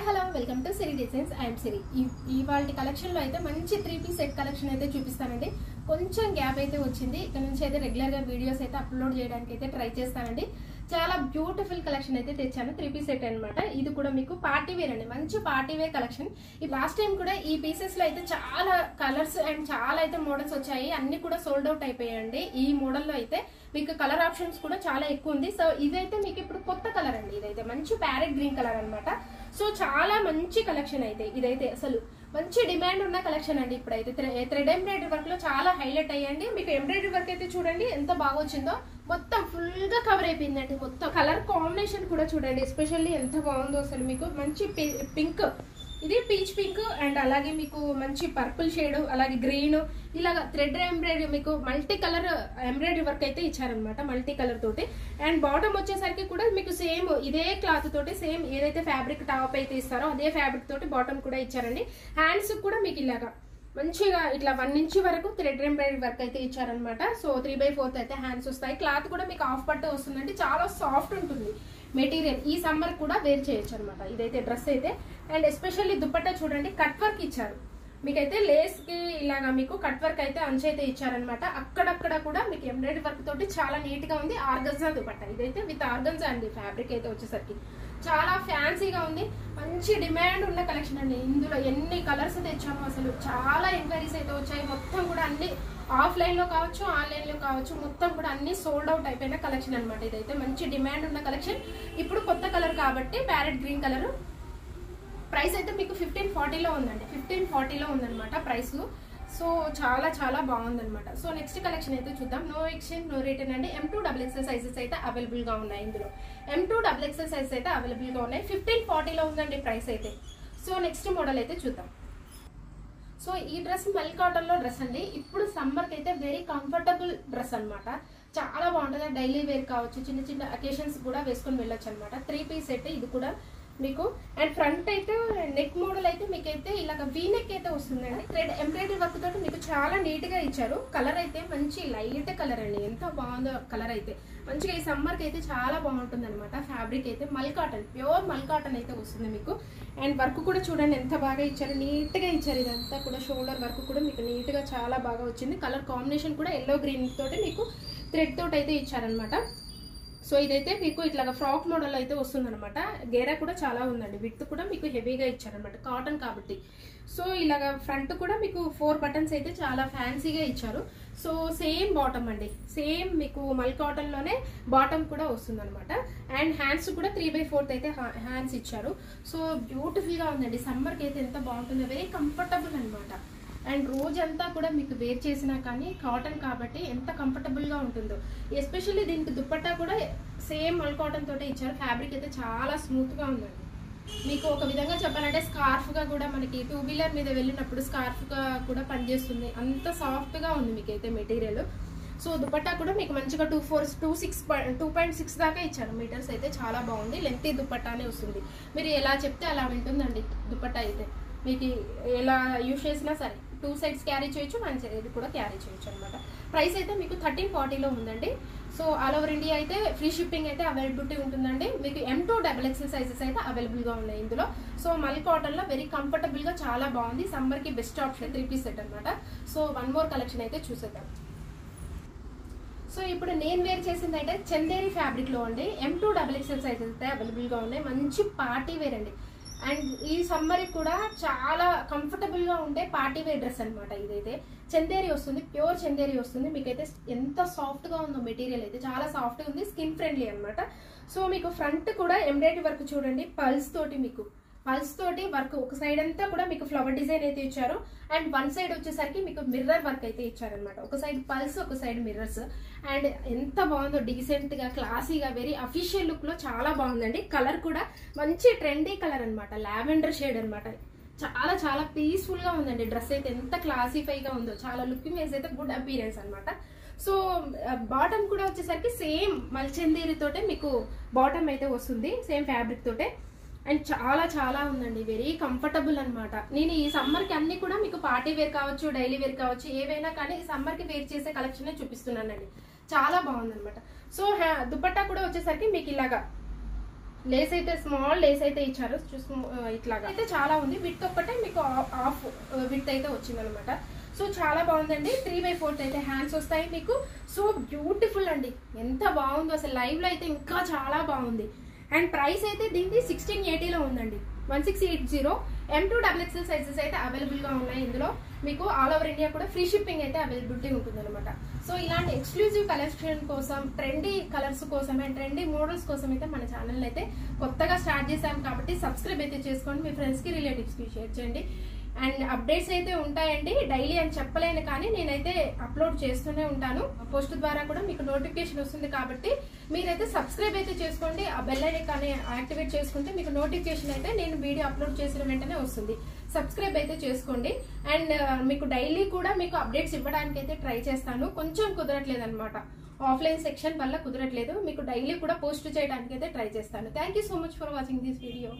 Hi hello welcome to Siri designs. I'm Siri. ఇవాళ collection లో అయితే మంచి 3 పీస్ సెట్ కలెక్షన్ అయితే చూపిస్తానండి. కొంచెం గ్యాప్ అయితే వచ్చింది. ఇక్కడ నుంచి అయితే రెగ్యులర్ గా వీడియోస్ అయితే అప్లోడ్ చేయడానికి అయితే ట్రై చేస్తానండి. చాలా బ్యూటిఫుల్ కలెక్షన్ అయితే తెచ్చాను. 3 పీస్ సెట్ అనమాట. ఇది కూడా మీకు పార్టీ వేర్ అండి. మంచి పార్టీ వేర్ కలెక్షన్. ఈ లాస్ట్ టైం కూడా ఈ పీసెస్ లో అయితే చాలా కలర్స్ అండ్ చాలా అయితే మోడల్స్ వచ్చాయి. అన్ని కూడా సోల్డ్ అవుట్ అయిపోయాయండి. ఈ మోడల్ లో అయితే మీకు కలర్ ఆప్షన్స్ కూడా చాలా ఎక్కువ ఉంది. సో ఇదైతే మీకు ఇప్పుడు కొత్త కలర్ అండి. ఇదైతే మంచి ప్యారెట్ గ్రీన్ కలర్ అనమాట. సో చాలా మంచి కలెక్షన్ అయితే ఇదైతే అసలు మంచి డిమాండ్ ఉన్న కలెక్షన్ అండి. ఇప్పుడైతే థ్రెడ్ ఎంబ్రాయిడరీ వర్క్ లో చాలా హైలైట్ అయ్యండి. మీకు ఎంబ్రాయిడరీ వర్క్ అయితే చూడండి ఎంత బాగా వచ్చిందో. మొత్తం ఫుల్ గా కవర్ అయిపోయిందండి. మొత్తం కలర్ కాంబినేషన్ కూడా చూడండి ఎస్పెషల్లీ ఎంత బాగుందో అసలు. మీకు మంచి పింక్, ఇది పీచ్ పింక్ అండ్ అలాగే మీకు మంచి పర్పుల్ షేడ్, అలాగే గ్రీన్, ఇలాగా థ్రెడ్ ఎంబ్రాయిడరీ మీకు మల్టీ కలర్ ఎంబ్రాయిడరీ వర్క్ అయితే ఇచ్చారనమాట. మల్టీ కలర్ తోటి. అండ్ బాటమ్ వచ్చేసరికి కూడా మీకు సేమ్ ఇదే క్లాత్ తోటి సేమ్ ఏదైతే ఫ్యాబ్రిక్ టాప్ అయితే ఇస్తారో అదే ఫ్యాబ్రిక్ తోటి బాటమ్ కూడా ఇచ్చారండి. హ్యాండ్స్ కూడా మీకు ఇలాగా మంచిగా ఇట్లా 1 ఇంచ్ వరకు థ్రెడ్ ఎంబ్రాయిడరీ వర్క్ అయితే ఇచ్చారనమాట. సో 3/4 అయితే హ్యాండ్స్ వస్తాయి. క్లాత్ కూడా మీకు హాఫ్ పట్టు వస్తుందండి. చాలా సాఫ్ట్ ఉంటుంది మెటీరియల్. ఈ సమ్మర్ కూడా వేర్ చేయొచ్చు అనమాట ఇదైతే డ్రెస్ అయితే. అండ్ ఎస్పెషల్లీ దుపట్టా చూడండి కట్ వర్క్ ఇచ్చారు. మీకైతే లేస్ కి ఇలాగా మీకు కట్ వర్క్ అయితే అంచు అయితే ఇచ్చారనమాట. అక్కడక్కడ కూడా మీకు ఎంబ్రాయిడరీ వర్క్ తోటి చాలా నీట్ గా ఉంది. ఆర్గన్జా దుపట్టా ఇదైతే విత్ ఆర్గన్జా అండి. ఫ్యాబ్రిక్ అయితే వచ్చేసరికి చాలా ఫ్యాన్సీగా ఉంది. మంచి డిమాండ్ ఉన్న కలెక్షన్ అండి. ఇందులో ఎన్ని కలర్స్ తెచ్చాము అసలు. చాలా ఎంక్వైరీస్ అయితే వచ్చాయి. మొత్తం కూడా అన్ని ఆఫ్లైన్ లో కావచ్చు ఆన్లైన్ లో కావచ్చు మొత్తం కూడా అన్ని సోల్డ్ అవుట్ అయిపోయిన కలెక్షన్ అనమాట. ఇదైతే మంచి డిమాండ్ ఉన్న కలెక్షన్. ఇప్పుడు కొత్త కలర్ కాబట్టి ప్యారెట్ గ్రీన్ కలర్. ప్రైస్ అయితే మీకు 1540లో ఉందండి. 1540లో ఉందన్నమాట ప్రైస్. సో చాలా చాలా బాగుందన్నమాట. సో నెక్స్ట్ కలెక్షన్ అయితే చూద్దాం. నో ఎక్స్చేంజ్ నో రిటర్న్ అండి. M2XXL సైజెస్ అయితే అవైలబుల్ గా ఉన్నాయి. ఇందులో M2XXL సైజెస్ అయితే అవైలబుల్ గా ఉన్నాయి. 1540లో ఉందండి ప్రైస్ అయితే. సో నెక్స్ట్ మోడల్ అయితే చూద్దాం. సో ఈ డ్రెస్ మెల్ కాటన్ లో డ్రెస్ అండి. ఇప్పుడు సమ్మర్ కి అయితే వెరీ కంఫర్టబుల్ డ్రెస్ అనమాట. చాలా బాగుంటుంది. డైలీ వేర్ కావచ్చు, చిన్న చిన్న అకేషన్స్ కూడా వేసుకొని వెళ్ళొచ్చు అనమాట. 3 పీస్ సెట్ ఇది కూడా మీకు. అండ్ ఫ్రంట్ అయితే నెక్ మోడల్ అయితే మీకైతే ఇలాగ వీ నెక్ అయితే వస్తుందండి. థ్రెడ్ ఎంబ్రాయిడరీ వర్క్ తోటి మీకు చాలా నీట్ గా ఇచ్చారు. కలర్ అయితే మంచి లైట్ కలర్ అండి. ఎంత బాగుందో కలర్ అయితే. మంచిగా ఈ సమ్మర్ కి అయితే చాలా బాగుంటుంది అనమాట. ఫ్యాబ్రిక్ అయితే మల్ కాటన్, ప్యూర్ మల్ కాటన్ అయితే వస్తుంది మీకు. అండ్ వర్క్ కూడా చూడండి ఎంత బాగా ఇచ్చారు. నీట్ గా ఇచ్చారు. ఇదంతా కూడా షోల్డర్ వర్క్ కూడా మీకు నీట్ గా చాలా బాగా వచ్చింది. కలర్ కాంబినేషన్ కూడా ఎల్లో గ్రీన్ తోటి మీకు థ్రెడ్ తోటి అయితే ఇచ్చారనమాట. సో ఇదైతే మీకు ఇట్లాగా ఫ్రాక్ మోడల్ అయితే వస్తుంది అనమాట. గేరా కూడా చాలా ఉందండి. విత్ కూడా మీకు హెవీగా ఇచ్చారనమాట కాటన్ కాబట్టి. సో ఇలాగా ఫ్రంట్ కూడా మీకు 4 బటన్స్ అయితే చాలా ఫ్యాన్సీగా ఇచ్చారు. సో సేమ్ బాటమ్ అండి. సేమ్ మీకు మల్ కాటన్ లోనే బాటమ్ కూడా వస్తుంది అనమాట. అండ్ హ్యాండ్స్ కూడా 3/4 అయితే హ్యాండ్స్ ఇచ్చారు. సో బ్యూటిఫుల్ గా ఉందండి. సమ్మర్ కి అయితే ఎంత బాగుంటుందో. వెరీ కంఫర్టబుల్ అనమాట. అండ్ రోజంతా కూడా మీకు వేర్ చేసినా కానీ కాటన్ కాబట్టి ఎంత కంఫర్టబుల్ గా ఉంటుందో. ఎస్పెషల్లీ దీనికి దుపట్టా కూడా సేమ్ మల్ కాటన్ తోటే ఇచ్చారు. ఫ్యాబ్రిక్ అయితే చాలా స్మూత్ గా ఉందండి. మీకు ఒక విధంగా చెప్పాలంటే స్కార్ఫ్ గా కూడా మనకి 2 వీలర్ మీద వెళ్ళినప్పుడు స్కార్ఫ్ గా కూడా పనిచేస్తుంది. అంత సాఫ్ట్ గా ఉంది మీకైతే మెటీరియల్. సో దుపట్టా కూడా మీకు మంచిగా 2.6 దాకా ఇచ్చారు మీటర్స్ అయితే. చాలా బాగుంది. లెంతీ దుపట్టానే వస్తుంది. మీరు ఎలా చెప్తే అలా వింటుందండి దుపట్టా అయితే. మీకు ఎలా యూజ్ చేసినా సరే 2 సైడ్స్ క్యారీ చేయొచ్చు, 1 సైడ్ కూడా క్యారీ చేయొచ్చు అనమాట. ప్రైస్ అయితే మీకు 1340లో ఉందండి. సో ఆల్ ఓవర్ ఇండియా అయితే ఫ్రీ షిప్పింగ్ అయితే అవైలబిలిటీ ఉంటుందండి. మీకు M2XXL సైజెస్ అయితే అవైలబుల్ గా ఉన్నాయి ఇందులో. సో మల్ కాటన్ లో వెరీ కంఫర్టబుల్ గా చాలా బాగుంది. సమ్మర్ కి బెస్ట్ ఆప్షన్ 3 పీస్ సెట్ అనమాట. సో 1 మోర్ కలెక్షన్ అయితే చూసేద్దాం. సో ఇప్పుడు నేను వేర్ చేసింది అయితే చందేరి ఫ్యాబ్రిక్ లో అండి. M2XXL సైజెస్ అయితే అవైలబుల్ గా ఉన్నాయి. మంచి పార్టీ వేర్ అండి. అండ్ ఈ సమ్మర్ కూడా చాలా కంఫర్టబుల్ గా ఉండే పార్టీ వేర్ డ్రెస్ అనమాట. ఇదైతే చందేరి వస్తుంది. ప్యూర్ చందేరి వస్తుంది. మీకైతే ఎంత సాఫ్ట్ గా ఉందో మెటీరియల్ అయితే. చాలా సాఫ్ట్ గా ఉంది. స్కిన్ ఫ్రెండ్లీ అనమాట. సో మీకు ఫ్రంట్ కూడా ఎంబ్రాయిడరీ వర్క్ చూడండి. పల్స్ తోటి మీకు వర్క్ ఒక సైడ్ అంతా కూడా మీకు ఫ్లవర్ డిజైన్ అయితే ఇచ్చారు. అండ్ 1 సైడ్ వచ్చేసరికి మీకు మిర్రర్ వర్క్ అయితే ఇచ్చారనమాట. ఒక సైడ్ పల్స్, ఒక సైడ్ మిర్రర్స్. అండ్ ఎంత బాగుందో డీసెంట్ గా క్లాసీగా వెరీ అఫీషియల్ లుక్ లో చాలా బాగుందండి. కలర్ కూడా మంచి ట్రెండీ కలర్ అనమాట. లావెండర్ షేడ్ అనమాట. చాలా చాలా పీస్ఫుల్ గా ఉందండి. డ్రెస్ అయితే ఎంత క్లాసిఫైగా ఉందో. చాలా లుకింగ్ వైజ్ అయితే గుడ్ అపీరెన్స్ అనమాట. సో బాటమ్ కూడా వచ్చేసరికి సేమ్ మల్చందేరి తోటే మీకు బాటమ్ అయితే వస్తుంది. సేమ్ ఫ్యాబ్రిక్ తోటే. అండ్ చాలా చాలా ఉందండి. వెరీ కంఫర్టబుల్ అనమాట. నేను ఈ సమ్మర్ కి అన్ని కూడా మీకు పార్టీ వేర్ కావచ్చు, డైలీ వేర్ కావచ్చు, ఏవైనా కానీ ఈ సమ్మర్ కి వేర్ చేసే కలెక్షన్ చూపిస్తున్నానండి. చాలా బాగుంది అనమాట. సో దుపట్టా కూడా వచ్చేసరికి మీకు ఇలాగా లేస్ అయితే స్మాల్ లేస్ అయితే ఇచ్చారు, ఇట్లాగా అయితే చాలా ఉంది. విత్ ఒక్కటే మీకు హాఫ్ విత్ అయితే వచ్చింది అనమాట. సో చాలా బాగుందండి. 3/4 అయితే హ్యాండ్స్ వస్తాయి మీకు. సో బ్యూటిఫుల్ అండి, ఎంత బాగుందో అసలు. లైవ్ లో అయితే ఇంకా చాలా బాగుంది. అండ్ ప్రైస్ అయితే దీనికి 1680 ఉందండి. 1680. M2XXL సైజెస్ అయితే అవైలబుల్ గా ఉన్నాయి. ఇందులో మీకు ఆల్ ఓవర్ ఇండియా కూడా ఫ్రీ షిప్పింగ్ అయితే అవైలబిలిటీ ఉంటుంది అనమాట. సో ఇలాంటి ఎక్స్క్లూజివ్ కలెక్షన్ కోసం, ట్రెండీ కలర్స్ కోసం అండ్ ట్రెండీ మోడల్స్ కోసం అయితే మన ఛానల్ అయితే కొత్తగా స్టార్ట్ చేశాం కాబట్టి సబ్స్క్రైబ్ అయితే చేసుకోండి. మీ ఫ్రెండ్స్ కి, రిలేటివ్స్ కి షేర్ చేయండి. అండ్ అప్డేట్స్ అయితే ఉంటాయండి, డైలీ అని చెప్పలేను కానీ నేనైతే అప్లోడ్ చేస్తూనే ఉంటాను. పోస్ట్ ద్వారా కూడా మీకు నోటిఫికేషన్ వస్తుంది కాబట్టి మీరైతే సబ్స్క్రైబ్ అయితే చేసుకోండి. ఆ బెల్ ఐకాన్ యాక్టివేట్ చేసుకుంటే మీకు నోటిఫికేషన్ అయితే నేను వీడియో అప్లోడ్ చేసిన వెంటనే వస్తుంది. సబ్స్క్రైబ్ అయితే చేసుకోండి. అండ్ మీకు డైలీ కూడా మీకు అప్డేట్స్ ఇవ్వడానికి అయితే ట్రై చేస్తాను. కొంచెం కుదరట్లేదు అనమాట, ఆఫ్లైన్ సెక్షన్ వల్ల కుదరట్లేదు. మీకు డైలీ కూడా పోస్ట్ చేయడానికి అయితే ట్రై చేస్తాను. Thank you so much for watching this video.